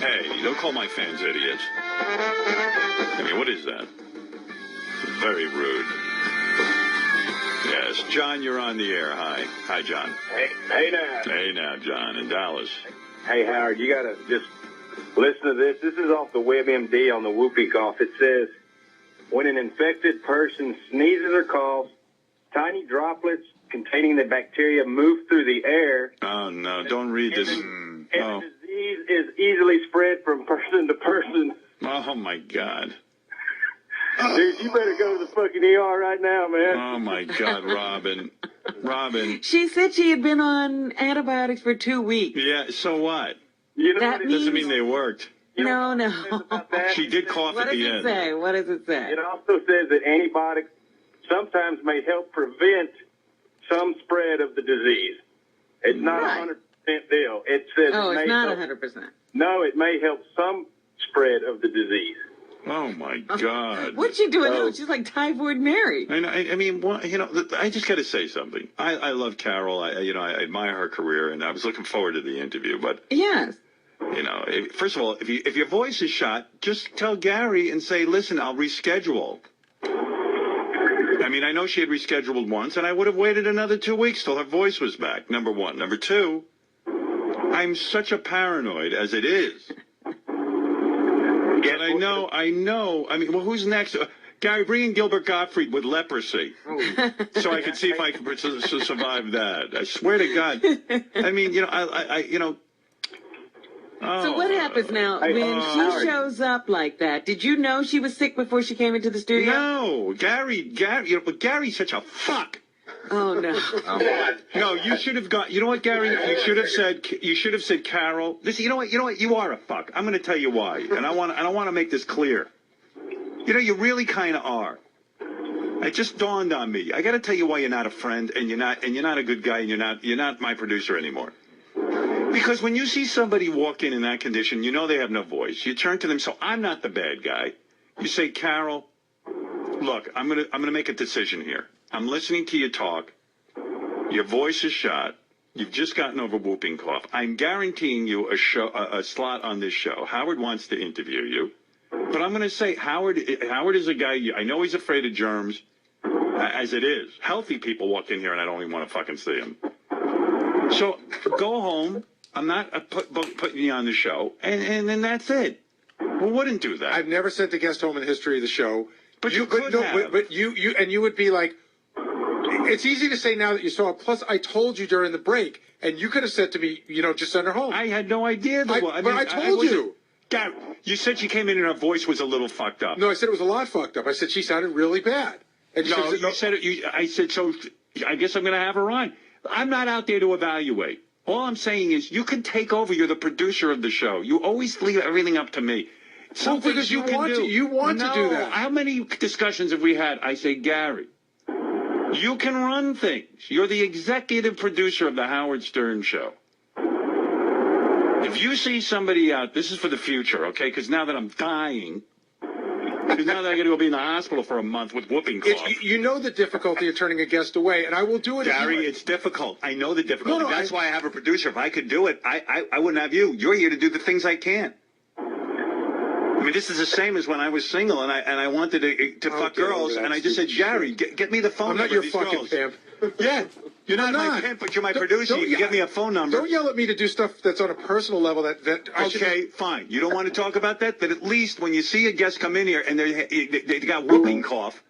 Hey, don't call my fans idiots. I mean, what is that? Very rude. Yes, John, you're on the air. Hi. Hi, John. Hey now. Hey now, John, in Dallas. Hey, Howard, you got to just listen to this. This is off the WebMD on the whooping cough. It says, when an infected person sneezes or coughs, tiny droplets containing the bacteria move through the air. Oh, no, don't read this. And the disease is easily spread from person to person. Oh, my God. Dude, you better go to the fucking ER right now, man. Oh, my God, Robin. Robin. She said she had been on antibiotics for 2 weeks. Yeah, so what? You know That what Doesn't mean they worked. No. She did cough What at does the it end. say? What does it say? It also says that antibiotics sometimes may help prevent some spread of the disease. It's not a 100% deal. It says It's not help, 100%. No, it may help some spread of the disease. Oh, my God. What's she doing now? She's like Typhoid Mary. I mean, I just got to say something. I love Carol. I admire her career, and I was looking forward to the interview. But Yes. First of all, if your voice is shot, just tell Gary and say, listen, I'll reschedule. I mean, I know she had rescheduled once, and I would have waited another 2 weeks till her voice was back, number one. Number two, I'm such a paranoid as it is. But I know. I mean, well, who's next? Gary, bring in Gilbert Gottfried with leprosy, so I can see if I can survive that. I swear to God. I mean, So what happens now when she shows up like that? Did you know she was sick before she came into the studio? No, Gary, but Gary's such a fuck. Oh no. No, you should have got. You know what, Gary? You should have said, Carol. Listen, you know what? You are a fuck. I'm going to tell you why, and I want to make this clear. You really kind of are. It just dawned on me. I got to tell you why you're not a friend, and you're not a good guy, and you're not my producer anymore. Because when you see somebody walk in that condition, you know they have no voice. You turn to them. So I'm not the bad guy. You say, Carol, look, I'm gonna make a decision here. I'm listening to you talk. Your voice is shot. You've just gotten over whooping cough. I'm guaranteeing you a slot on this show. Howard wants to interview you. But I'm going to say Howard is a guy, I know he's afraid of germs, as it is. Healthy people walk in here and I don't even want to fucking see them. So go home. I'm not putting you on the show. And then that's it. We wouldn't do that. I've never sent a guest home in the history of the show. But you could have. But you would be like, it's easy to say now that you saw it. Plus, I told you during the break, and you could have said to me, just send her home. I had no idea. But I told you. God, you said she came in and her voice was a little fucked up. No, I said it was a lot fucked up. I said she sounded really bad. And no, you said it. I said, so I guess I'm going to have her on. I'm not out there to evaluate. All I'm saying is you can take over. You're the producer of the show. You always leave everything up to me. Some things you can do. You want to do that. How many discussions have we had? I say, Gary, you can run things. You're the executive producer of the Howard Stern Show. If you see somebody out, this is for the future, okay? Because now that I'm dying, because now that I got to go be in the hospital for a month with whooping cough. You know the difficulty of turning a guest away, and I will do it. Gary, it's difficult. I know the difficulty. That's why I have a producer. If I could do it, I wouldn't have you. You're here to do the things I can't. I mean, this is the same as when I was single and I wanted to fuck girls, and I just said, Gary, get me the phone number. I'm not your fucking pimp. Yeah, you're not my pimp, but you're my producer. You can get me a phone number. Don't yell at me to do stuff that's on a personal level that I should. Okay, fine. You don't want to talk about that, but at least when you see a guest come in here and they got whooping cough,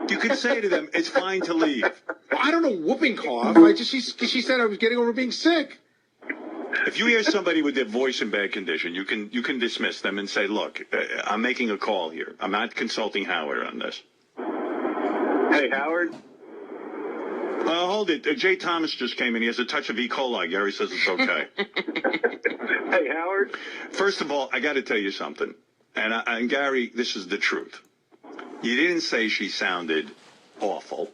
you can say to them, it's fine to leave. Well, I don't know whooping cough. She said I was getting over being sick. If you hear somebody with their voice in bad condition, you can dismiss them and say, look, I'm making a call here. I'm not consulting Howard on this. Hey, Howard. Hold it. Jay Thomas just came in. He has a touch of E. coli. Gary says it's okay. Hey, Howard. First of all, I got to tell you something. And Gary, this is the truth. You didn't say she sounded awful.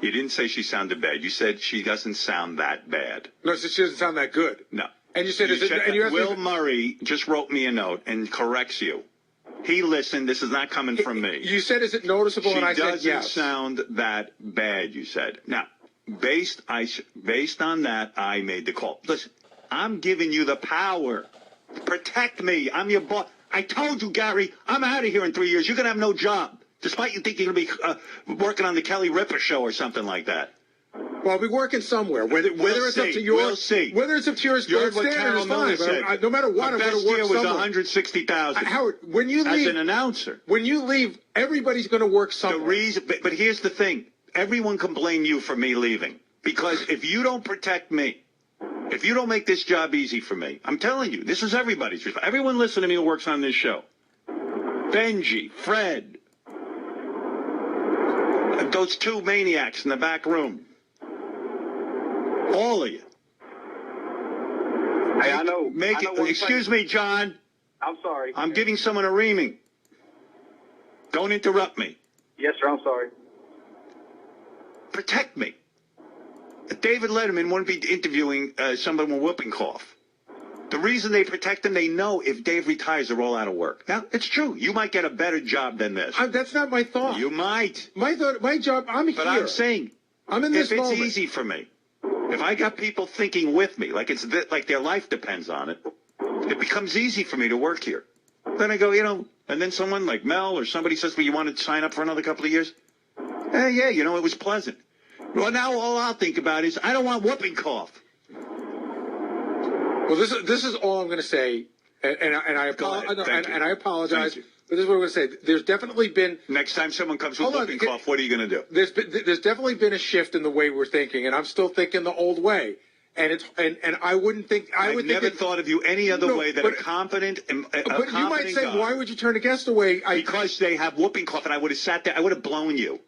You didn't say she sounded bad. You said she doesn't sound that bad. No, she doesn't sound that good. No. And you said, Will Murray just wrote me a note and corrects you. He listened. This is not coming from me. You said, is it noticeable? And I said, yes. She doesn't sound that bad, you said. Now, based on that, I made the call. Listen, I'm giving you the power Protect me. I'm your boss. I told you, Gary, I'm out of here in 3 years. You're going to have no job, despite you think you're going to be working on the Kelly Ripa show or something like that. Well, I'll be working somewhere. Whether it's up to your, we'll see. Whether it's up to your You heard what standard Carol is fine. Miller said. But no matter what, I'm going best to work year was somewhere. 160,000. Howard, when you leave, as an announcer, when you leave, everybody's going to work somewhere. the reason, but here's the thing: everyone can blame you for me leaving, because if you don't protect me, if you don't make this job easy for me, I'm telling you, this is everybody's responsibility. Everyone listening to me who works on this show. Benji, Fred, those two maniacs in the back room. All of you. Hey, I know. Excuse me, John. I'm sorry. I'm giving someone a reaming. Don't interrupt me. Yes, sir. I'm sorry. Protect me. David Letterman wouldn't be interviewing someone with whooping cough. The reason they protect him, they know if Dave retires, they're all out of work. Now, it's true. You might get a better job than this. That's not my thought. You might. My job, I'm here. But I'm saying, I'm in this if it's moment. easy for me, if I got people thinking with me, like like their life depends on it, it becomes easy for me to work here. Then I go, and then someone like Mel or somebody says, well, you want to sign up for another couple of years? Yeah, it was pleasant. Well, now all I'll think about is I don't want whooping cough. Well, this is all I'm going to say, and I apologize. But this is what I'm going to say. There's definitely been next time someone comes with whooping cough, what are you going to do? There's definitely been a shift in the way we're thinking, and I'm still thinking the old way. And I wouldn't think I would never thought of you any other way than a confident. But you might say, guy. why would you turn against the way? Because they have whooping cough, and I would have sat there. I would have blown you.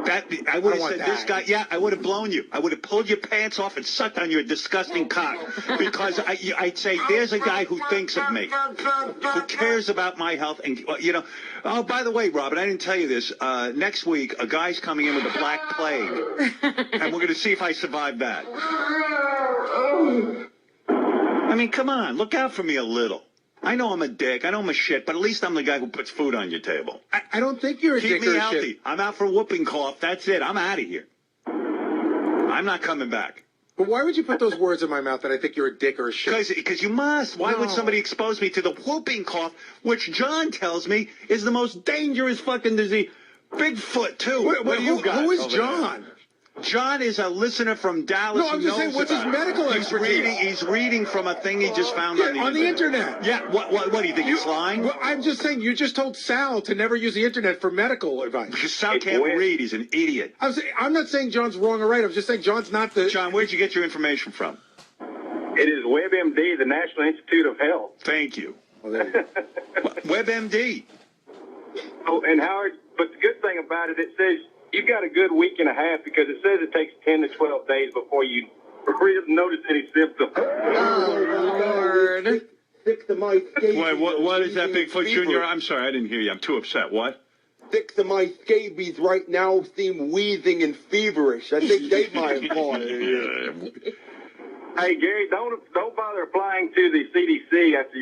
I would have said, this guy, I would have blown you. I would have pulled your pants off and sucked on your disgusting cock. Because I'd say, there's a guy who thinks of me, who cares about my health. And, oh, by the way, Robin, I didn't tell you this. Next week, a guy's coming in with the Black Plague. And we're going to see if I survive that. I mean, come on, look out for me a little. I know I'm a dick. I know I'm a shit, but at least I'm the guy who puts food on your table. I don't think you're a dick. Keep me healthy. I'm out for whooping cough. That's it. I'm out of here. I'm not coming back. But why would you put those words in my mouth that I think you're a dick or a shit? Because you must. Why would somebody expose me to the whooping cough, which John tells me is the most dangerous fucking disease? Bigfoot, too. What do you got? Who is John? John is a listener from Dallas. No, I'm just saying, what's his medical expertise? He's reading from a thing he just found on the internet. Yeah, what do you think, he's lying? Well, I'm just saying, you just told Sal to never use the internet for medical advice. Because Sal can't read, he's an idiot. I'm not saying John's wrong or right, I'm just saying John's not the... John, where'd you get your information from? It is WebMD, the National Institute of Health. Thank you. WebMD. Oh, and Howard, but the good thing about it, it says you've got a good week and a half because it says it takes 10 to 12 days before you notice any symptoms. Oh, Lord. Stick to my scabies. Wait, what is that, Bigfoot Jr.? I'm sorry, I didn't hear you. I'm too upset. What? Six of my scabies right now seem wheezing and feverish. I think they might have caught it. Hey, Gary, don't bother applying to the CDC after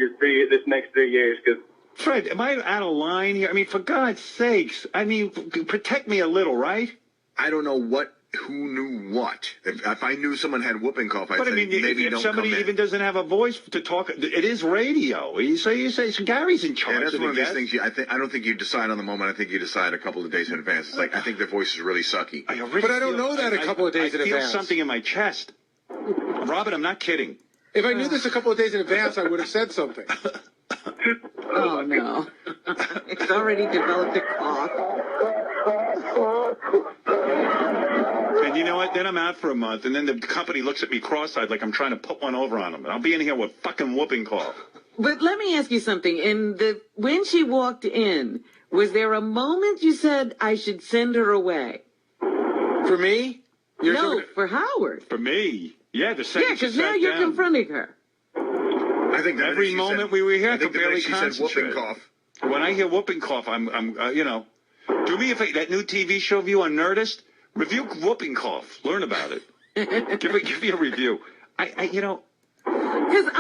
this next 3 years because... Fred, am I out of line here? I mean, for God's sakes, protect me a little, right? I don't know who knew what. If I knew someone had whooping cough, I'd say maybe if don't somebody come in. even doesn't have a voice to talk, it is radio. You say so Gary's in charge. Yeah, that's one of these things. I don't think you decide on the moment. I think you decide a couple of days in advance. It's like I think the voice is really sucky. But I don't know that a couple of days in advance. I feel something in my chest. Robin, I'm not kidding. If I knew this a couple of days in advance, I would have said something. Oh, no. It's already developed a cough. And you know what? Then I'm out for a month, and then the company looks at me cross-eyed like I'm trying to put one over on them. And I'll be in here with fucking whooping cough. But let me ask you something. When she walked in, was there a moment you said, I should send her away? For me? For Howard. For me? Yeah, the second because now you're confronting her. I think that every moment we were here, I could barely Said concentrate. whooping cough. When I hear whooping cough, I'm do me a favor. That new TV show view on Nerdist, review whooping cough. Learn about it. give me a review. Because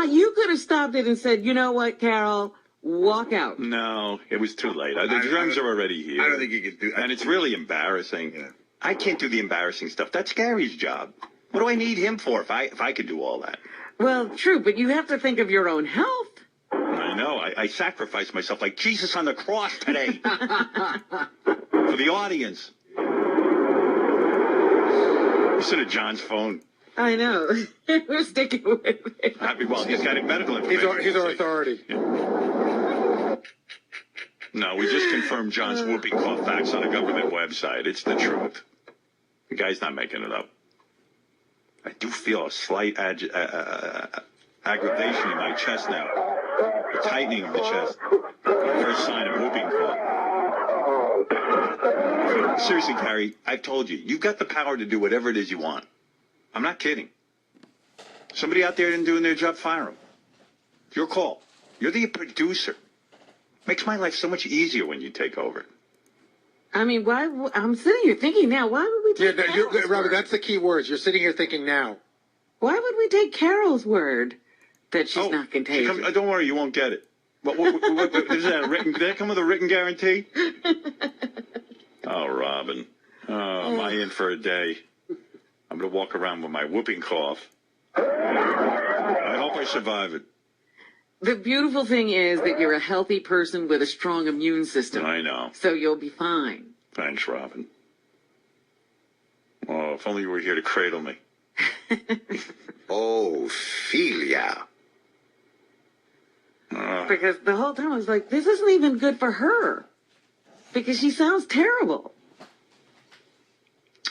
you could have stopped it and said, you know what, Carol, walk out. No, it was too late. The drums are already here. I don't think you could do. And it's really embarrassing. Yeah. I can't do the embarrassing stuff. That's Gary's job. What do I need him for if I could do all that? Well, true, but you have to think of your own health. know. I sacrificed myself like Jesus on the cross today for the audience. Listen to John's phone. I know. We're sticking with it. Well, he's got medical information. He's our authority. Yeah. No, we just confirmed John's whooping cough facts on a government website. It's the truth. The guy's not making it up. I do feel a slight aggravation in my chest now. A tightening of the chest. First sign of whooping cough. Seriously, Gary, I've told you, you've got the power to do whatever it is you want. I'm not kidding. Somebody out there isn't doing their job, fire them. It's your call. You're the producer. Makes my life so much easier when you take over. I mean, why? I'm sitting here thinking now, why would we take Carol's Robert, word? that's the key words. You're sitting here thinking now. Why would we take Carol's word that she's not contagious? Don't worry, you won't get it. What is that, a written, did that come with a written guarantee? Oh, Robin. Oh, am I in for a day? I'm going to walk around with my whooping cough. I hope I survive it. The beautiful thing is that you're a healthy person with a strong immune system. I know. So you'll be fine. Thanks, Robin. Oh, if only you were here to cradle me. Ophelia. Because the whole time I was like, this isn't even good for her. Because she sounds terrible.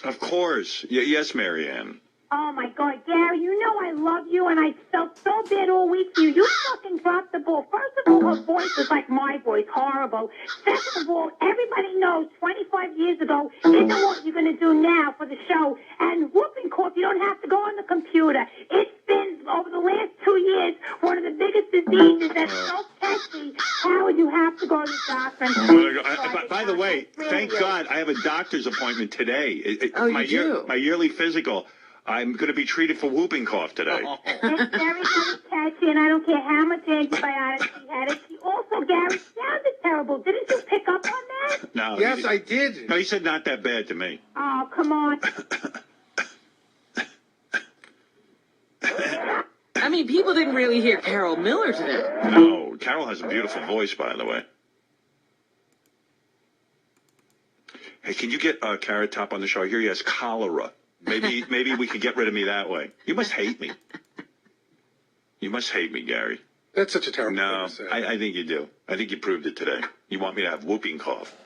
Of course. Yes, Marianne. Oh, my God, Gary, you know I love you, and I felt so bad all week for you. You fucking dropped the ball. First of all, her voice is like my voice, horrible. Second of all, everybody knows 25 years ago isn't what you're going to do now for the show. And whooping cough, you don't have to go on the computer. It's been, over the last 2 years, one of the biggest diseases that's so catchy. How would you have to go to the doctor? By the way, thank God I have a doctor's appointment today. You do? My yearly physical. I'm going to be treated for whooping cough today. It's very, very catchy, and I don't care how much antibiotics she had. And she also, Gary, sounded terrible. Didn't you pick up on that? No. Yes, I did. No, he said not that bad to me. Oh, come on. I mean, people didn't really hear Carol Miller today. No, Carol has a beautiful voice, by the way. Hey, can you get Carrot Top on the show? I hear he has cholera. Maybe we could get rid of me that way. You must hate me. You must hate me, Gary. That's such a terrible No, thing to say. I think you do. I think you proved it today. You want me to have whooping cough.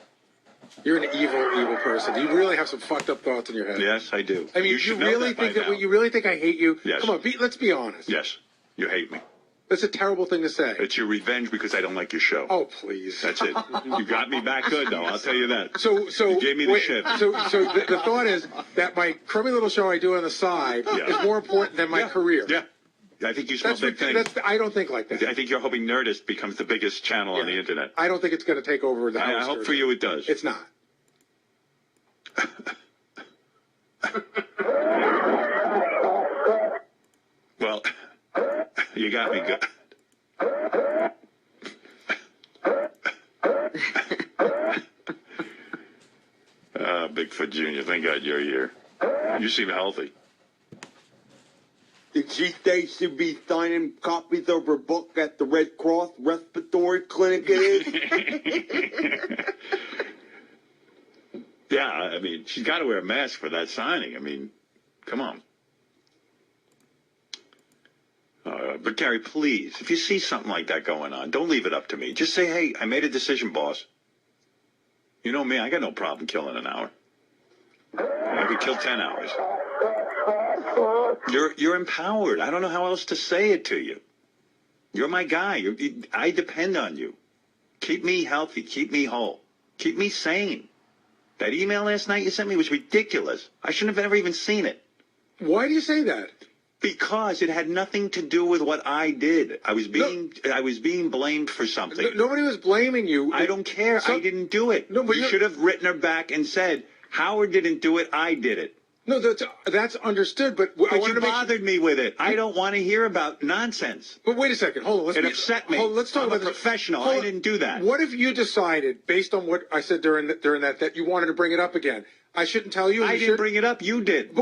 You're an evil, evil person. You really have some fucked up thoughts in your head. Yes, I do. I mean, you really think that you really think I hate you? Yes. Come on, let's be honest. Yes, you hate me. That's a terrible thing to say. It's your revenge because I don't like your show. Oh, please. That's it. You got me back good, though. I'll tell you that. So you gave me the shit. So the thought is that my crummy little show I do on the side is more important than my career. Yeah. I think you smell big things. I don't think like that. I think you're hoping Nerdist becomes the biggest channel on the internet. I don't think it's going to take over the house. I hope for you it does. It's not. Well, you got me good. Bigfoot Jr., thank God you're here. You seem healthy. Did she say she'd be signing copies of her book at the Red Cross Respiratory Clinic it is? Yeah, I mean, she's got to wear a mask for that signing. I mean, come on. But Gary, please, if you see something like that going on, don't leave it up to me. Just say, hey, I made a decision, boss. You know me, I got no problem killing an hour. I could kill 10 hours. You're empowered. I don't know how else to say it to you. You're my guy. I depend on you. Keep me healthy. Keep me whole. Keep me sane. That email last night you sent me was ridiculous. I shouldn't have ever even seen it. Why do you say that? Because it had nothing to do with what I did. I was being blamed for something. Nobody was blaming you. I don't care. I didn't do it. No, but you should have written her back and said, Howard didn't do it. I did it. No, that's understood. But you bothered me with it. I don't want to hear about nonsense. But wait a second. Hold on. It upset me. Let's talk I'm about a professional. I didn't do that. What if you decided, based on what I said during that you wanted to bring it up again? I shouldn't tell you. I didn't bring it up. You did.